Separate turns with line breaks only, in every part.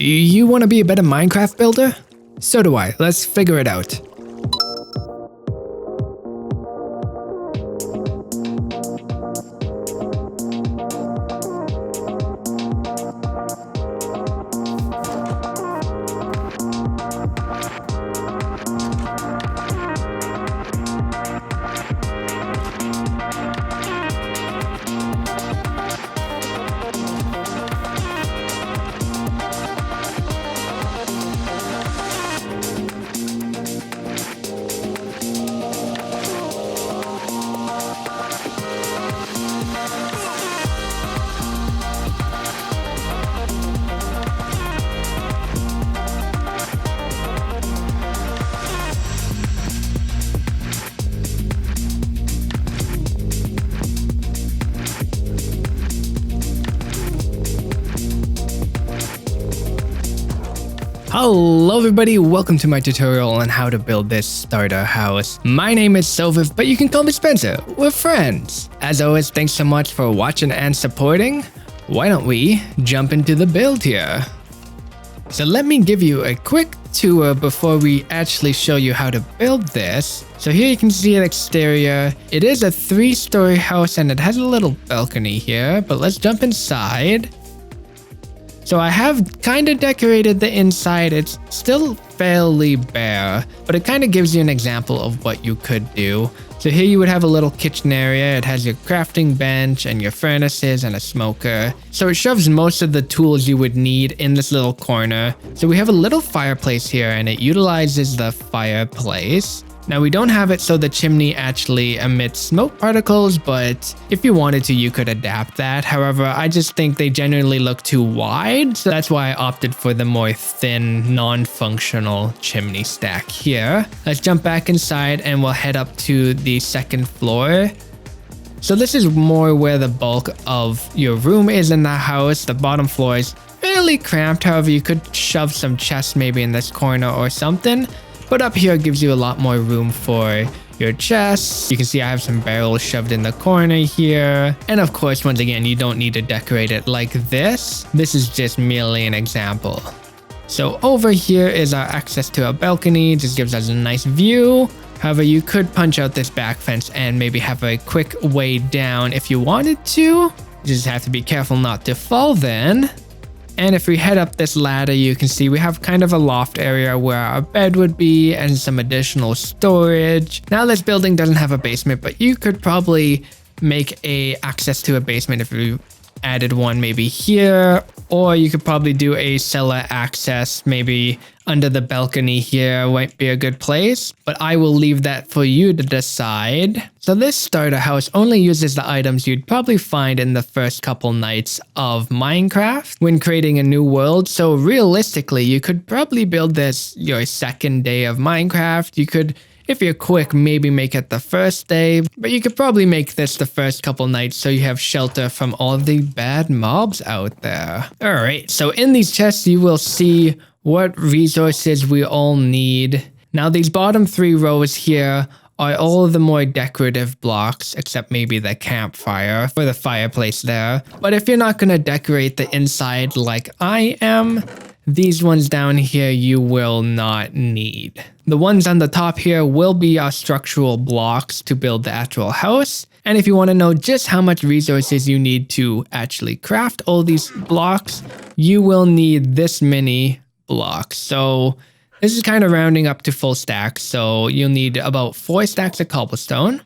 Do you want to be a better Minecraft builder? So do I. Let's figure it out. Hello everybody, welcome to my tutorial on how to build this starter house. My name is Sylviv, but you can call me Spencer. We're friends. As always, thanks so much for watching and supporting. Why don't we jump into the build here? So let me give you a quick tour before we actually show you how to build this. So here you can see an exterior. It is a 3-story house and it has a little balcony here, but let's jump inside. So I have kind of decorated the inside. It's still fairly bare, but it kind of gives you an example of what you could do. So here you would have a little kitchen area. It has your crafting bench and your furnaces and a smoker. So it shoves most of the tools you would need in this little corner. So we have a little fireplace here and it utilizes the fireplace. Now we don't have it so the chimney actually emits smoke particles, but if you wanted to, you could adapt that. However, I just think they generally look too wide, so that's why I opted for the more thin, non-functional chimney stack here. Let's jump back inside and we'll head up to the second floor. So this is more where the bulk of your room is in the house. The bottom floor is fairly cramped, however, you could shove some chests maybe in this corner or something. But up here gives you a lot more room for your chests. You can see I have some barrels shoved in the corner here. And of course, once again, you don't need to decorate it like this. This is just merely an example. So over here is our access to a balcony. Just gives us a nice view. However, you could punch out this back fence and maybe have a quick way down if you wanted to. You just have to be careful not to fall then. And if we head up this ladder, you can see we have kind of a loft area where our bed would be and some additional storage. Now this building doesn't have a basement, but you could probably make a access to a basement if you added one maybe here, or you could probably do a cellar access maybe under the balcony here might be a good place, but I will leave that for you to decide. So this starter house only uses the items you'd probably find in the first couple nights of Minecraft when creating a new world. So realistically, you could probably build this your second day of Minecraft. You could, if you're quick, maybe make it the first day, but you could probably make this the first couple nights so you have shelter from all the bad mobs out there. All right, so in these chests, you will see what resources we all need. Now these bottom 3 rows here are all of the more decorative blocks, except maybe the campfire for the fireplace there. But if you're not gonna decorate the inside like I am, these ones down here you will not need. The ones on the top here will be our structural blocks to build the actual house. And if you want to know just how much resources you need to actually craft all these blocks, you will need this many blocks. So this is kind of rounding up to full stacks. So you'll need about 4 stacks of cobblestone,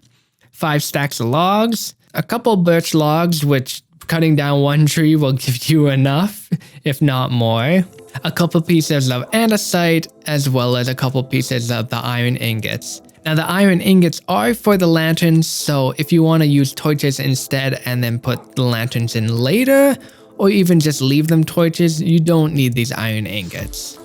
5 stacks of logs, a couple birch logs, which cutting down one tree will give you enough, if not more. A couple pieces of andesite, as well as a couple pieces of the iron ingots. Now the iron ingots are for the lanterns, so if you want to use torches instead and then put the lanterns in later, or even just leave them torches, you don't need these iron ingots.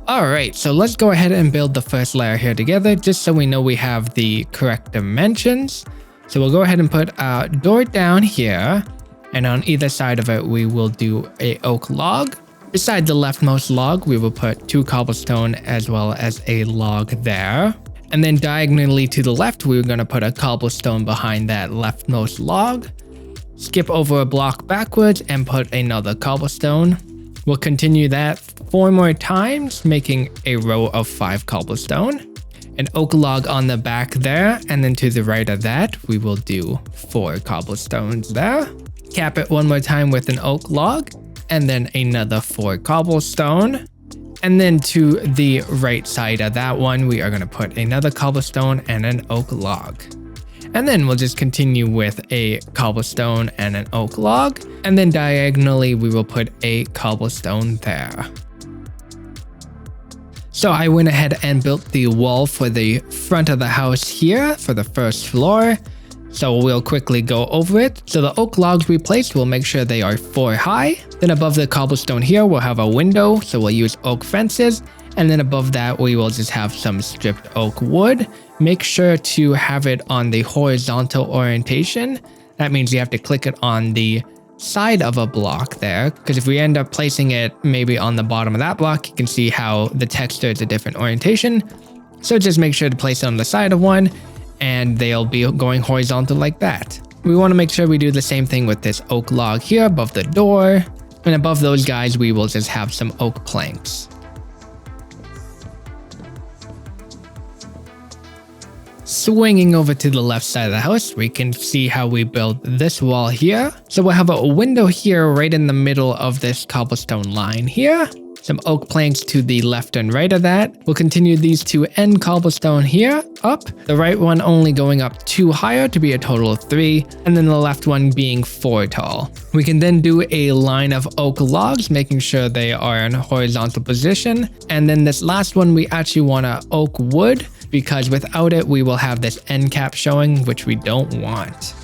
Alright, so let's go ahead and build the first layer here together, just so we know we have the correct dimensions. So we'll go ahead and put a door down here, and on either side of it we will do a oak log. Beside the leftmost log, we will put 2 cobblestone as well as a log there. And then diagonally to the left, we're going to put a cobblestone behind that leftmost log. Skip over a block backwards and put another cobblestone. We'll continue that 4 more times, making a row of 5 cobblestone. An oak log on the back there, and then to the right of that, we will do 4 cobblestones there. Cap it 1 more time with an oak log, and then another 4 cobblestone. And then to the right side of that one, we are going to put another cobblestone and an oak log. And then we'll just continue with a cobblestone and an oak log. And then diagonally, we will put a cobblestone there. So I went ahead and built the wall for the front of the house here for the first floor. So we'll quickly go over it. So the oak logs we placed, we'll make sure they are 4 high. Then above the cobblestone here, we'll have a window. So we'll use oak fences. And then above that, we will just have some stripped oak wood. Make sure to have it on the horizontal orientation. That means you have to click it on the side of a block there, because if we end up placing it maybe on the bottom of that block, you can see how the texture is a different orientation. So just make sure to place it on the side of one, and they'll be going horizontal like that. We want to make sure we do the same thing with this oak log here above the door, and above those guys we will just have some oak planks. Swinging over to the left side of the house, we can see how we build this wall here. So we'll have a window here right in the middle of this cobblestone line here. Some oak planks to the left and right of that. We'll continue these 2 end cobblestone here up. The right one only going up 2 higher to be a total of 3. And then the left one being 4 tall. We can then do a line of oak logs, making sure they are in a horizontal position. And then this last one, we actually want a oak wood, because without it, we will have this end cap showing, which we don't want.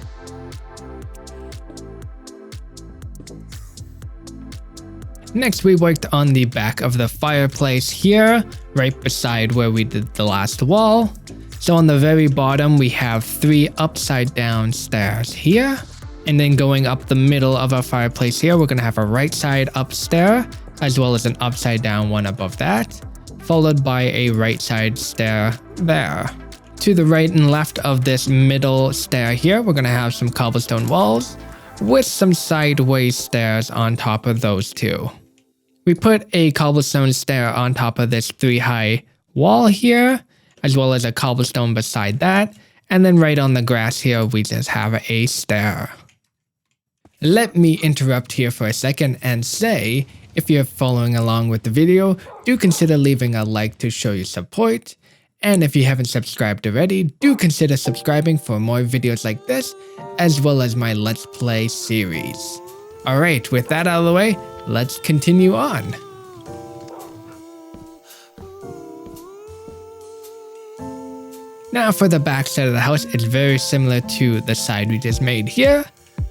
Next, we worked on the back of the fireplace here, right beside where we did the last wall. So on the very bottom, we have 3 upside down stairs here. And then going up the middle of our fireplace here, we're gonna have a right side up stair, as well as an upside down one above that, followed by a right side stair there. To the right and left of this middle stair here, we're gonna have some cobblestone walls with some sideways stairs on top of those 2. We put a cobblestone stair on top of this 3 high wall here, as well as a cobblestone beside that. And then right on the grass here, we just have a stair. Let me interrupt here for a second and say, if you're following along with the video, do consider leaving a like to show your support. And if you haven't subscribed already, do consider subscribing for more videos like this, as well as my Let's Play series. Alright, with that out of the way, let's continue on. Now for the back side of the house, it's very similar to the side we just made here.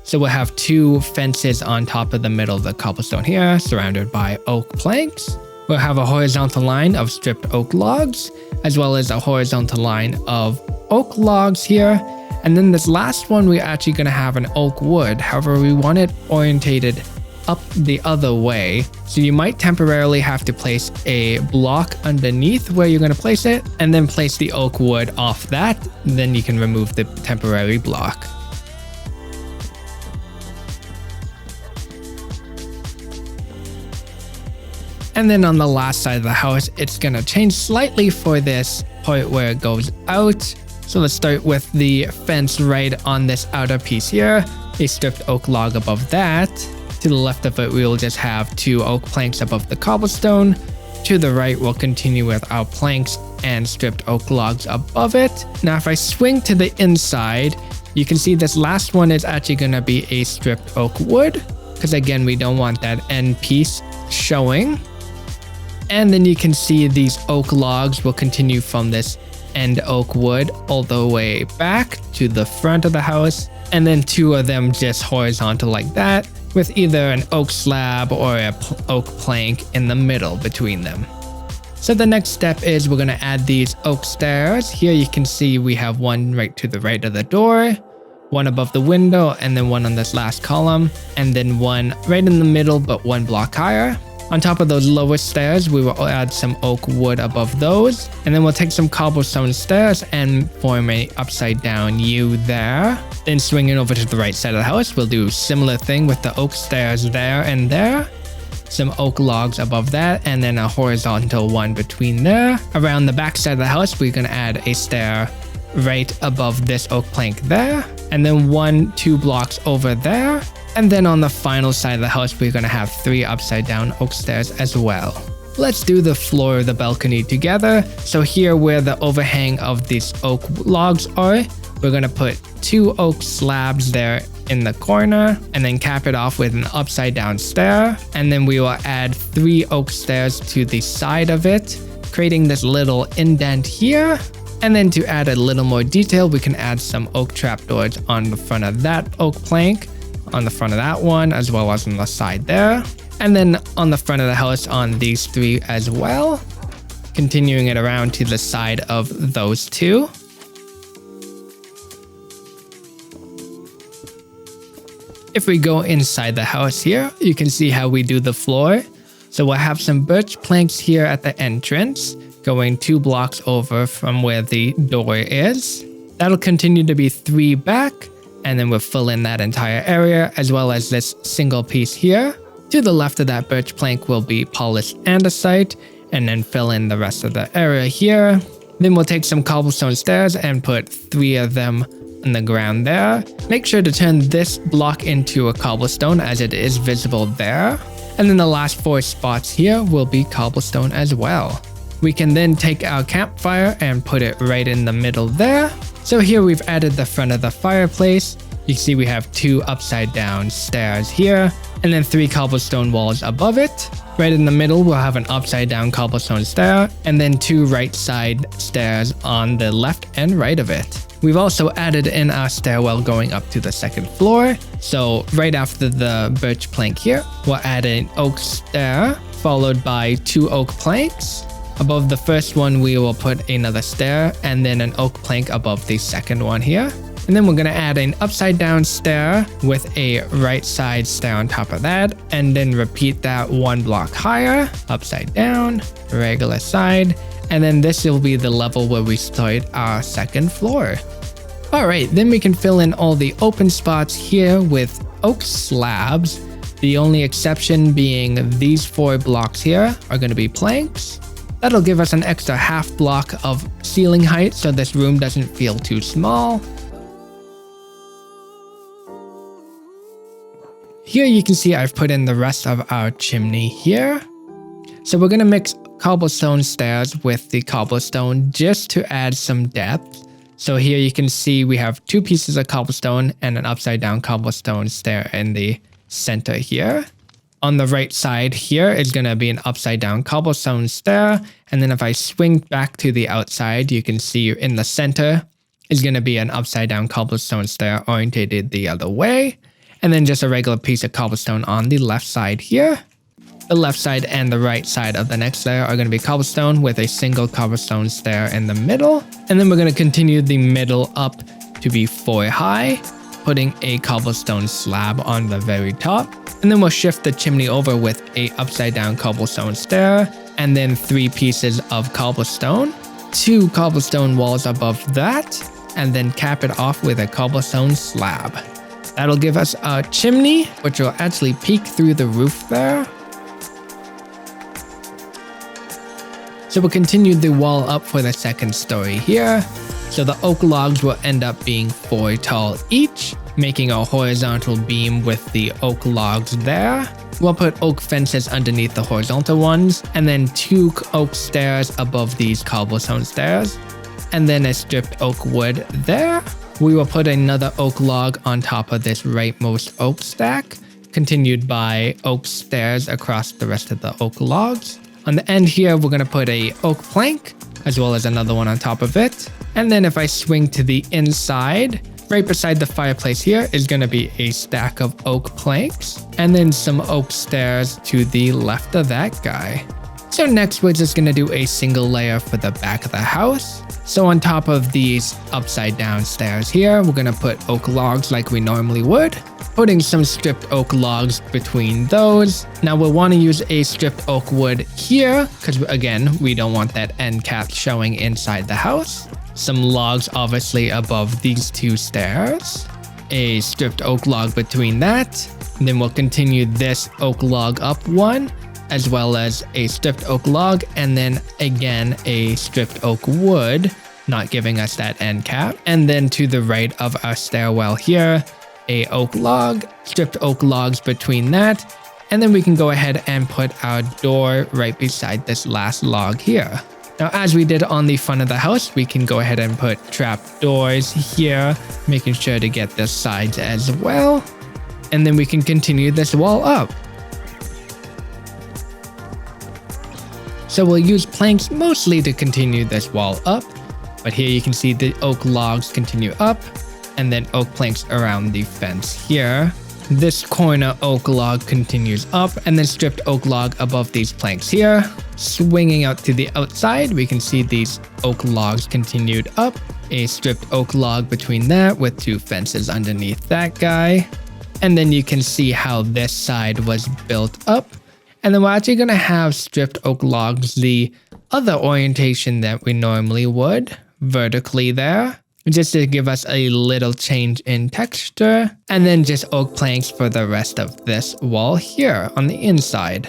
So we'll have 2 fences on top of the middle of the cobblestone here, surrounded by oak planks. We'll have a horizontal line of stripped oak logs, as well as a horizontal line of oak logs here. And then this last one, we're actually going to have an oak wood. However, we want it orientated up the other way. So you might temporarily have to place a block underneath where you're going to place it, and then place the oak wood off that. Then you can remove the temporary block. And then on the last side of the house, it's gonna change slightly for this part where it goes out. So let's start with the fence right on this outer piece here. A stripped oak log above that. To the left of it, we will just have 2 oak planks above the cobblestone. To the right, we'll continue with our planks and stripped oak logs above it. Now, if I swing to the inside, you can see this last one is actually gonna be a stripped oak wood, because again, we don't want that end piece showing. And then you can see these oak logs will continue from this end oak wood all the way back to the front of the house. And then 2 of them just horizontal like that, with either an oak slab or an oak plank in the middle between them. So the next step is we're going to add these oak stairs. Here you can see we have one right to the right of the door, one above the window, and then one on this last column, and then one right in the middle but 1 block higher. On top of those lower stairs, we will add some oak wood above those, and then we'll take some cobblestone stairs and form a upside down U there. Then swinging over to the right side of the house, we'll do a similar thing with the oak stairs there and there. some oak logs above that, and then a horizontal one between there. Around the back side of the house, we're gonna add a stair right above this oak plank there, and then 2 blocks over there. And then on the final side of the house, we're gonna have 3 upside down oak stairs as well. Let's do the floor of the balcony together. So here where the overhang of these oak logs are, we're gonna put 2 oak slabs there in the corner, and then cap it off with an upside down stair. And then we will add 3 oak stairs to the side of it, creating this little indent here. And then to add a little more detail, we can add some oak trapdoors on the front of that oak plank, on the front of that one, as well as on the side there. And then on the front of the house on these 3 as well, continuing it around to the side of those 2. If we go inside the house here, you can see how we do the floor. So we'll have some birch planks here at the entrance, going 2 blocks over from where the door is. That'll continue to be 3 back, and then we'll fill in that entire area, as well as this single piece here. To the left of that birch plank will be polished andesite, and then fill in the rest of the area here. Then we'll take some cobblestone stairs and put 3 of them on the ground there. Make sure to turn this block into a cobblestone as it is visible there. And then the last 4 spots here will be cobblestone as well. We can then take our campfire and put it right in the middle there. So here we've added the front of the fireplace. You can see we have 2 upside down stairs here, and then 3 cobblestone walls above it. Right in the middle, we'll have an upside down cobblestone stair, and then 2 right side stairs on the left and right of it. We've also added in our stairwell going up to the 2nd floor. So right after the birch plank here, we'll add an oak stair, followed by 2 oak planks. Above the first one, we will put another stair, and then an oak plank above the second one here. And then we're gonna add an upside down stair with a right side stair on top of that, and then repeat that 1 block higher, upside down, regular side, and then this will be the level where we start our 2nd floor. Alright, then we can fill in all the open spots here with oak slabs. The only exception being these 4 blocks here are gonna be planks. That'll give us an extra half block of ceiling height so this room doesn't feel too small. Here you can see I've put in the rest of our chimney here. So we're gonna mix cobblestone stairs with the cobblestone just to add some depth. So here you can see we have 2 pieces of cobblestone and an upside down cobblestone stair in the center here. On the right side here is gonna be an upside down cobblestone stair. And then if I swing back to the outside, you can see in the center is gonna be an upside down cobblestone stair orientated the other way. And then just a regular piece of cobblestone on the left side here. The left side and the right side of the next layer are going to be cobblestone with a single cobblestone stair in the middle. And then we're going to continue the middle up to be 4 high, putting a cobblestone slab on the very top. And then we'll shift the chimney over with a upside down cobblestone stair, and then 3 pieces of cobblestone, 2 cobblestone walls above that, and then cap it off with a cobblestone slab. That'll give us a chimney, which will actually peek through the roof there. So we'll continue the wall up for the 2nd story here. So the oak logs will end up being 4 tall each, making a horizontal beam with the oak logs there. We'll put oak fences underneath the horizontal ones, and then 2 oak stairs above these cobblestone stairs, and then a stripped oak wood there. We will put another oak log on top of this rightmost oak stack, continued by oak stairs across the rest of the oak logs. On the end here, we're going to put a oak plank, as well as another one on top of it. And then if I swing to the inside, right beside the fireplace here is going to be a stack of oak planks, and then some oak stairs to the left of that guy. So next we're just going to do a single layer for the back of the house. So on top of these upside down stairs here, we're going to put oak logs like we normally would, putting some stripped oak logs between those. Now we'll want to use a stripped oak wood here, because again, we don't want that end cap showing inside the house. Some logs obviously above these 2 stairs, a stripped oak log between that. And then we'll continue this oak log up one, as well as a stripped oak log, and then again a stripped oak wood, not giving us that end cap. And then to the right of our stairwell here, a oak log, stripped oak logs between that, and then we can go ahead and put our door right beside this last log here. Now, as we did on the front of the house, we can go ahead and put trap doors here, making sure to get the sides as well. And then we can continue this wall up. So we'll use planks mostly to continue this wall up, but here you can see the oak logs continue up, and then oak planks around the fence here. This corner oak log continues up, and then stripped oak log above these planks here. Swinging out to the outside, we can see these oak logs continued up. A stripped oak log between that with two fences underneath that guy. And then you can see how this side was built up. And then we're actually going to have stripped oak logs the other orientation that we normally would, vertically there, just to give us a little change in texture, and then just oak planks for the rest of this wall here on the inside.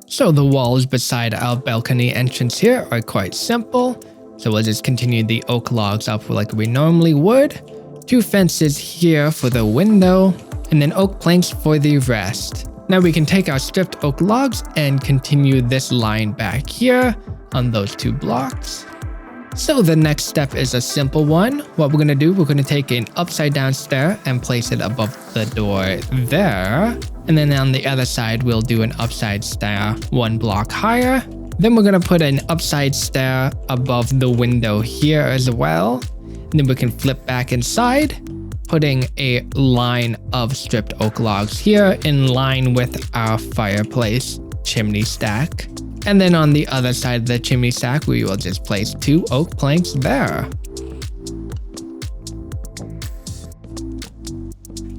So the walls beside our balcony entrance here are quite simple, so we'll just continue the oak logs up like we normally would. Two fences here for the window, and then oak planks for the rest. Now we can take our stripped oak logs and continue this line back here on those two blocks. So the next step is a simple one. What we're going to do, we're going to take an upside down stair and place it above the door there. And then on the other side, we'll do an upside stair one block higher. Then we're going to put an upside stair above the window here as well. And then we can flip back inside, putting a line of stripped oak logs here in line with our fireplace chimney stack. And then on the other side of the chimney stack, we will just place two oak planks there.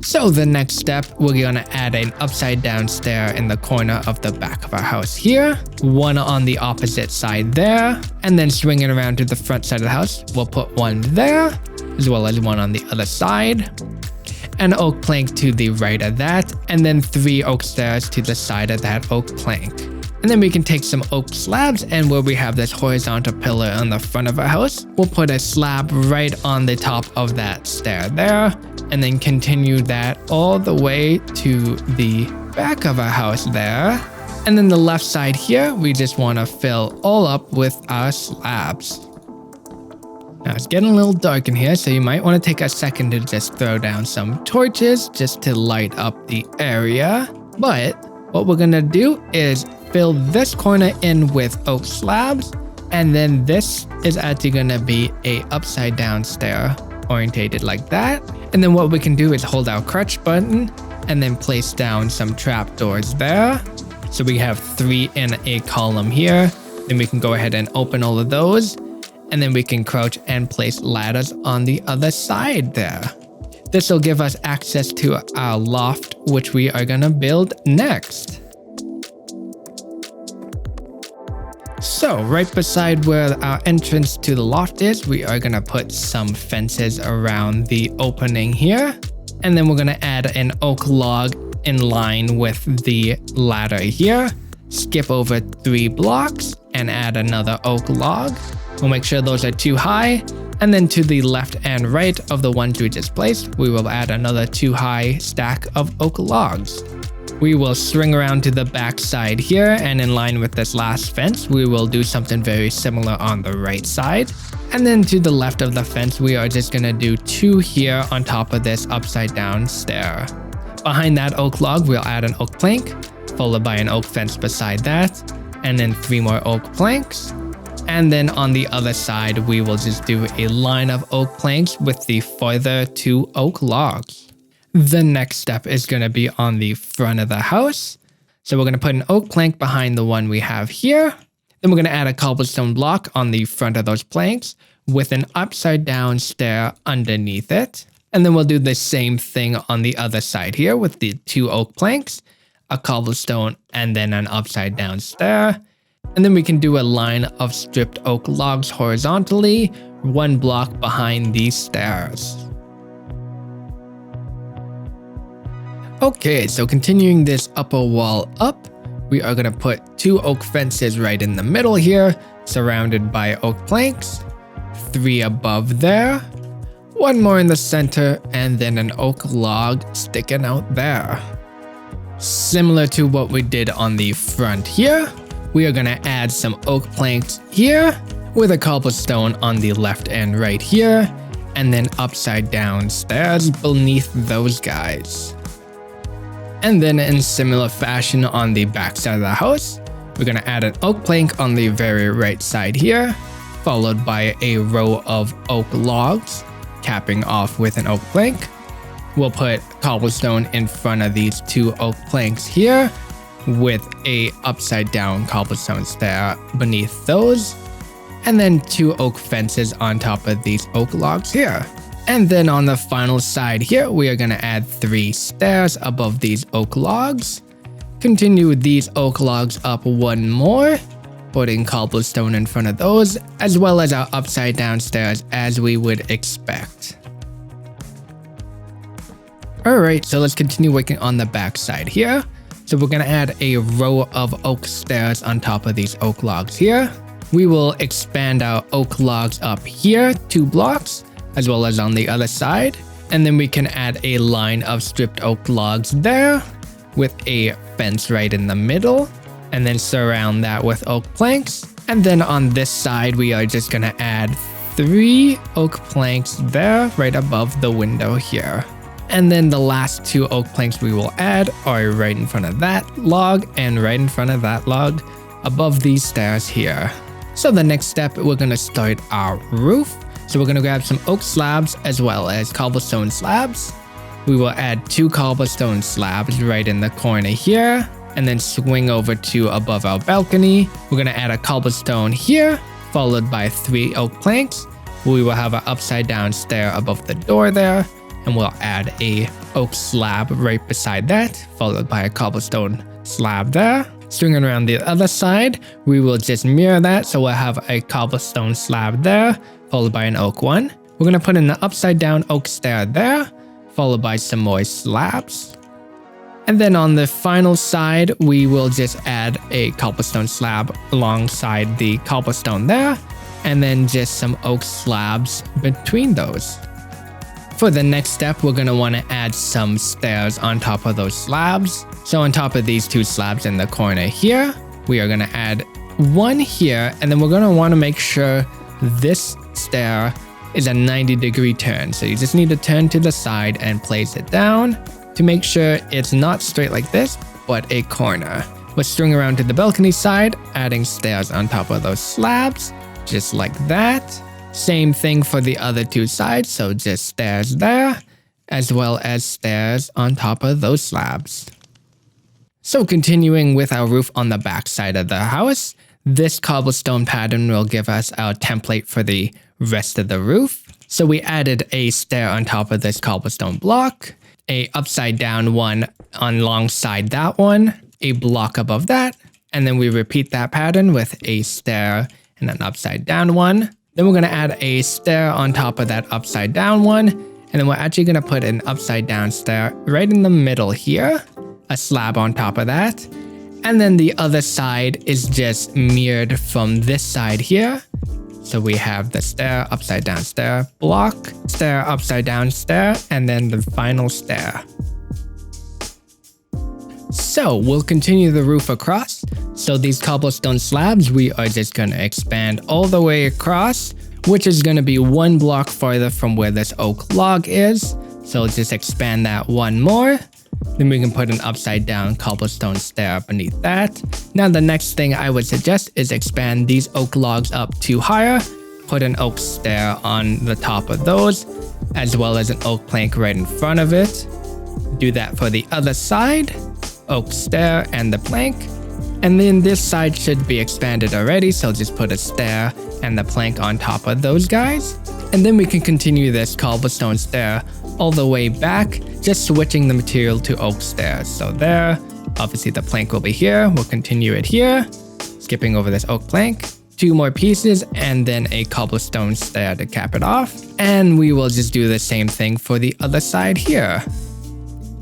So the next step, we're going to add an upside down stair in the corner of the back of our house here. One on the opposite side there. And then swinging around to the front side of the house, we'll put one there, as well as one on the other side. An oak plank to the right of that. And then three oak stairs to the side of that oak plank. And then we can take some oak slabs, and where we have this horizontal pillar on the front of our house, we'll put a slab right on the top of that stair there, and then continue that all the way to the back of our house there. And then the left side here, we just want to fill all up with our slabs. Now it's getting a little dark in here, so you might want to take a second to just throw down some torches just to light up the area. But what we're gonna do is fill this corner in with oak slabs, and then this is actually gonna be a upside down stair orientated like that. And then what we can do is hold our crutch button and then place down some trapdoors there. So we have 3 in a column here. Then we can go ahead and open all of those, and then we can crouch and place ladders on the other side there. This will give us access to our loft, which we are gonna build next. So right beside where our entrance to the loft is, we are gonna put some fences around the opening here. And then we're gonna add an oak log in line with the ladder here. Skip over 3 blocks and add another oak log. We'll make sure those are too high. And then to the left and right of the ones we just placed, we will add another 2 high stack of oak logs. We will swing around to the back side here, and in line with this last fence, we will do something very similar on the right side. And then to the left of the fence, we are just gonna do 2 here on top of this upside down stair. Behind that oak log, we'll add an oak plank, followed by an oak fence beside that, and then 3 more oak planks. And then on the other side, we will just do a line of oak planks with the further 2 oak logs. The next step is going to be on the front of the house. So we're going to put an oak plank behind the one we have here. Then we're going to add a cobblestone block on the front of those planks with an upside down stair underneath it. And then we'll do the same thing on the other side here with the 2 oak planks, a cobblestone, and then an upside down stair. And then we can do a line of stripped oak logs horizontally, 1 block behind these stairs. Okay, so continuing this upper wall up, we are gonna put 2 oak fences right in the middle here, surrounded by oak planks, 3 above there, 1 more in the center, and then an oak log sticking out there. Similar to what we did on the front here, we are gonna add some oak planks here, with a cobblestone on the left and right here, and then upside down stairs beneath those guys. And then in similar fashion on the back side of the house, we're gonna add an oak plank on the very right side here, followed by a row of oak logs, capping off with an oak plank. We'll put cobblestone in front of these 2 oak planks here, with a upside down cobblestone stair beneath those, and then 2 oak fences on top of these oak logs here. And then on the final side here, we are gonna add 3 stairs above these oak logs. Continue these oak logs up 1 more, putting cobblestone in front of those, as well as our upside down stairs as we would expect. Alright, so let's continue working on the back side here. So we're gonna add a row of oak stairs on top of these oak logs here. We will expand our oak logs up here 2 blocks, as well as on the other side, and then we can add a line of stripped oak logs there with a fence right in the middle, and then surround that with oak planks. And then on this side, we are just gonna add 3 oak planks there right above the window here. And then the last 2 oak planks we will add are right in front of that log and right in front of that log above these stairs here. So the next step, we're gonna start our roof. So we're gonna grab some oak slabs as well as cobblestone slabs. We will add 2 cobblestone slabs right in the corner here, and then swing over to above our balcony. We're gonna add a cobblestone here, followed by 3 oak planks. We will have an upside down stair above the door there, and we'll add a oak slab right beside that, followed by a cobblestone slab there. Swinging around the other side, we will just mirror that, so we'll have a cobblestone slab there, followed by an oak one. We're gonna put in the upside down oak stair there, followed by some more slabs. And then on the final side, we will just add a cobblestone slab alongside the cobblestone there, and then just some oak slabs between those. For the next step, we're gonna wanna add some stairs on top of those slabs. So on top of these 2 slabs in the corner here, we are gonna add 1 here, and then we're gonna wanna make sure this stair is a 90-degree turn. So you just need to turn to the side and place it down to make sure it's not straight like this, but a corner. We'll string around to the balcony side, adding stairs on top of those slabs, just like that. Same thing for the other 2 sides, so just stairs there, as well as stairs on top of those slabs. So continuing with our roof on the back side of the house, this cobblestone pattern will give us our template for the rest of the roof. So we added a stair on top of this cobblestone block, a upside down one alongside that one, a block above that, and then we repeat that pattern with a stair and an upside down one. Then we're gonna add a stair on top of that upside down one, and then we're actually gonna put an upside down stair right in the middle here, a slab on top of that, and then the other side is just mirrored from this side here. So we have the stair, upside down stair, block, stair, upside down stair, and then the final stair. So we'll continue the roof across. So these cobblestone slabs, we are just gonna expand all the way across, which is gonna be 1 block farther from where this oak log is. So just expand that 1 more. Then we can put an upside down cobblestone stair beneath that. Now the next thing I would suggest is expand these oak logs up 2 higher, put an oak stair on the top of those, as well as an oak plank right in front of it. Do that for the other side, oak stair and the plank. And then this side should be expanded already, so just put a stair and the plank on top of those guys. And then we can continue this cobblestone stair all the way back, just switching the material to oak stairs. So there, obviously the plank will be here, we'll continue it here, skipping over this oak plank, 2 more pieces, and then a cobblestone stair to cap it off. And we will just do the same thing for the other side here.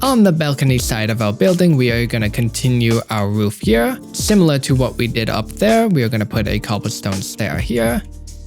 On the balcony side of our building, we are going to continue our roof here. Similar to what we did up there, we are going to put a cobblestone stair here,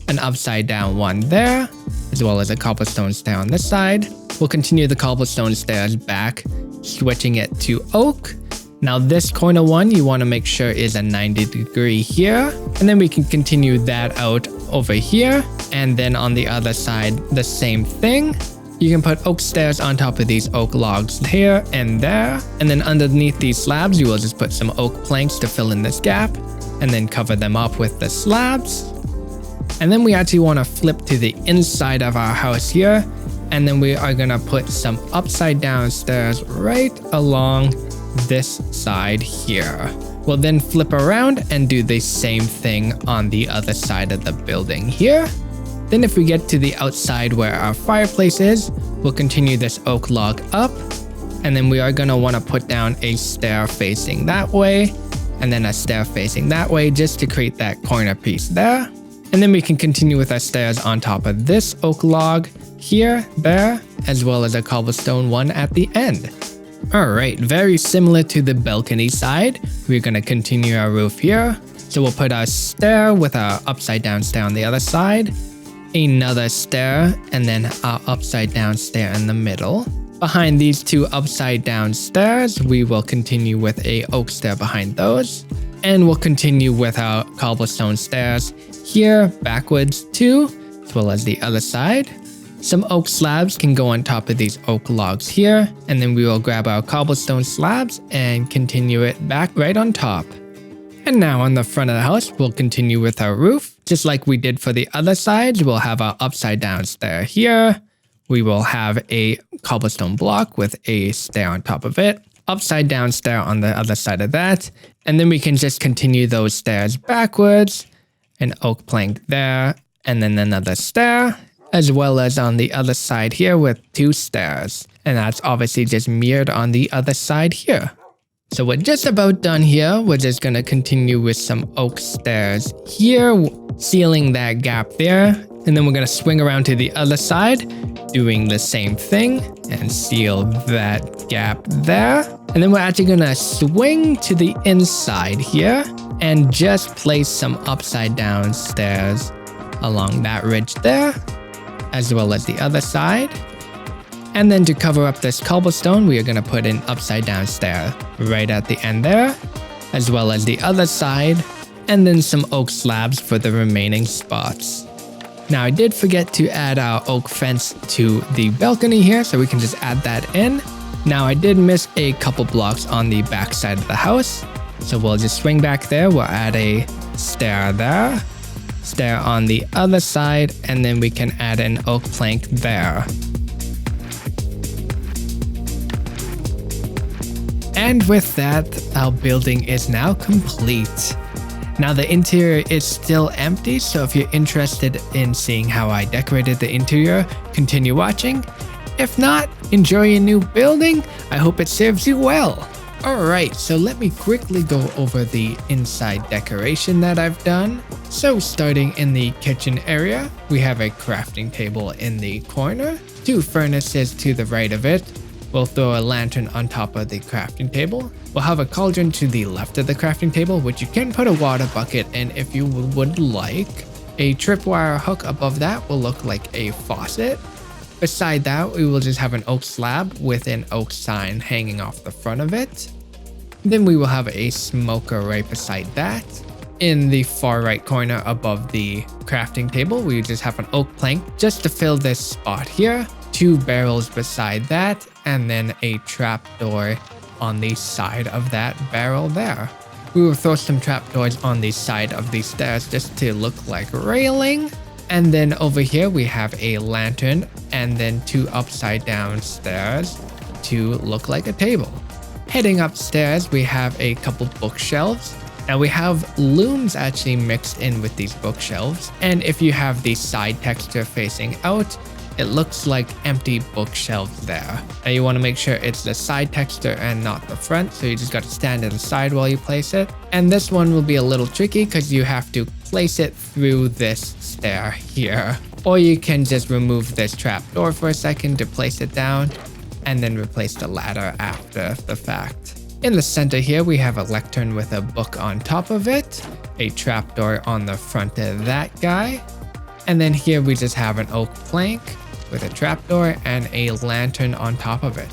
an upside down one there, as well as a cobblestone stair on this side. We'll continue the cobblestone stairs back, switching it to oak. Now this corner one, you want to make sure is a 90-degree here, and then we can continue that out over here. And then on the other side, the same thing. You can put oak stairs on top of these oak logs here and there. And then underneath these slabs, you will just put some oak planks to fill in this gap and then cover them up with the slabs. And then we actually want to flip to the inside of our house here. And then we are going to put some upside down stairs right along this side here. We'll then flip around and do the same thing on the other side of the building here. Then if we get to the outside where our fireplace is, we'll continue this oak log up. And then we are going to want to put down a stair facing that way, and then a stair facing that way just to create that corner piece there. And then we can continue with our stairs on top of this oak log here, there, as well as a cobblestone one at the end. Alright, very similar to the balcony side, we're going to continue our roof here. So we'll put our stair with our upside down stair on the other side, another stair, and then our upside down stair in the middle. Behind these two upside down stairs, we will continue with a oak stair behind those. And we'll continue with our cobblestone stairs here backwards too, as well as the other side. Some oak slabs can go on top of these oak logs here, and then we will grab our cobblestone slabs and continue it back right on top. And now on the front of the house, we'll continue with our roof. Just like we did for the other sides, we'll have our upside down stair here. We will have a cobblestone block with a stair on top of it. Upside down stair on the other side of that. And then we can just continue those stairs backwards. An oak plank there, and then another stair, as well as on the other side here with two stairs. And that's obviously just mirrored on the other side here. So we're just about done here. We're just going to continue with some oak stairs here, sealing that gap there. And then we're going to swing around to the other side, doing the same thing and seal that gap there. And then we're actually going to swing to the inside here and just place some upside down stairs along that ridge there, as well as the other side. And then to cover up this cobblestone, we are going to put an upside down stair right at the end there, as well as the other side, and then some oak slabs for the remaining spots. Now I did forget to add our oak fence to the balcony here, so we can just add that in. Now I did miss a couple blocks on the back side of the house, so we'll just swing back there. We'll add a stair there, stair on the other side, and then we can add an oak plank there. And with that, our building is now complete. Now the interior is still empty, so if you're interested in seeing how I decorated the interior, continue watching. If not, enjoy your new building. I hope it serves you well. Alright, so let me quickly go over the inside decoration that I've done. So starting in the kitchen area, we have a crafting table in the corner, two furnaces to the right of it. We'll throw a lantern on top of the crafting table. We'll have a cauldron to the left of the crafting table, which you can put a water bucket in if you would like. A tripwire hook above that will look like a faucet. Beside that, we will just have an oak slab with an oak sign hanging off the front of it. Then we will have a smoker right beside that. In the far right corner above the crafting table, we just have an oak plank just to fill this spot here. Two barrels beside that, and then a trapdoor on the side of that barrel there. We will throw some trapdoors on the side of these stairs just to look like railing. And then over here we have a lantern and then two upside down stairs to look like a table. Heading upstairs, we have a couple bookshelves. Now we have looms actually mixed in with these bookshelves. And if you have the side texture facing out, it looks like empty bookshelves there. Now you want to make sure it's the side texture and not the front, so you just got to stand to the side while you place it. And this one will be a little tricky because you have to place it through this stair here. Or you can just remove this trapdoor for a second to place it down. and then replace the ladder after the fact. In the center here, we have a lectern with a book on top of it, a trapdoor on the front of that guy, and then here we just have an oak plank with a trapdoor and a lantern on top of it.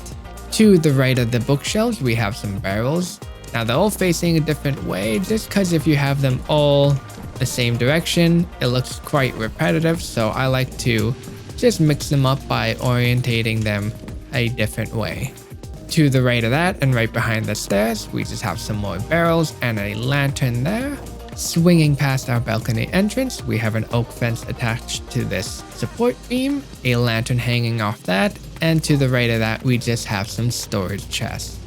To the right of the bookshelves, we have some barrels. Now they're all facing a different way, just because if you have them all the same direction, it looks quite repetitive, so I like to just mix them up by orientating them a different way. To the right of that and right behind the stairs, we just have some more barrels and a lantern there. Swinging past our balcony entrance, we have an oak fence attached to this support beam, a lantern hanging off that, and to the right of that, we just have some storage chests.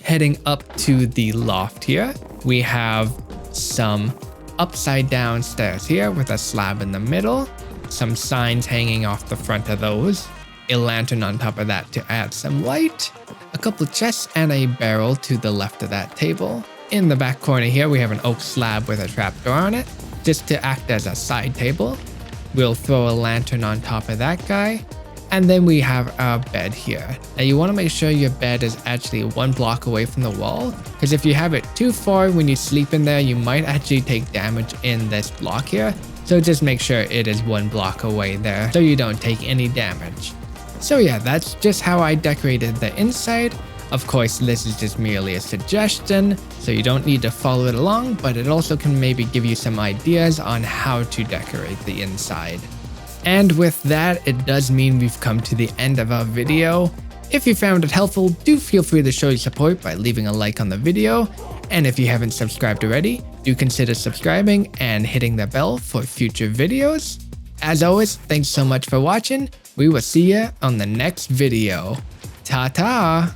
Heading up to the loft here, we have some upside down stairs here with a slab in the middle, some signs hanging off the front of those, a lantern on top of that to add some light, a couple chests and a barrel to the left of that table. In the back corner here, we have an oak slab with a trapdoor on it, just to act as a side table. We'll throw a lantern on top of that guy, and then we have our bed here. Now you want to make sure your bed is actually 1 block away from the wall, because if you have it too far when you sleep in there, you might actually take damage in this block here. So just make sure it is 1 block away there so you don't take any damage. So yeah, that's just how I decorated the inside. Of course, this is just merely a suggestion, so you don't need to follow it along, but it also can maybe give you some ideas on how to decorate the inside. And with that, it does mean we've come to the end of our video. If you found it helpful, do feel free to show your support by leaving a like on the video. And if you haven't subscribed already, do consider subscribing and hitting the bell for future videos. As always, thanks so much for watching. We will see you on the next video. Ta-ta!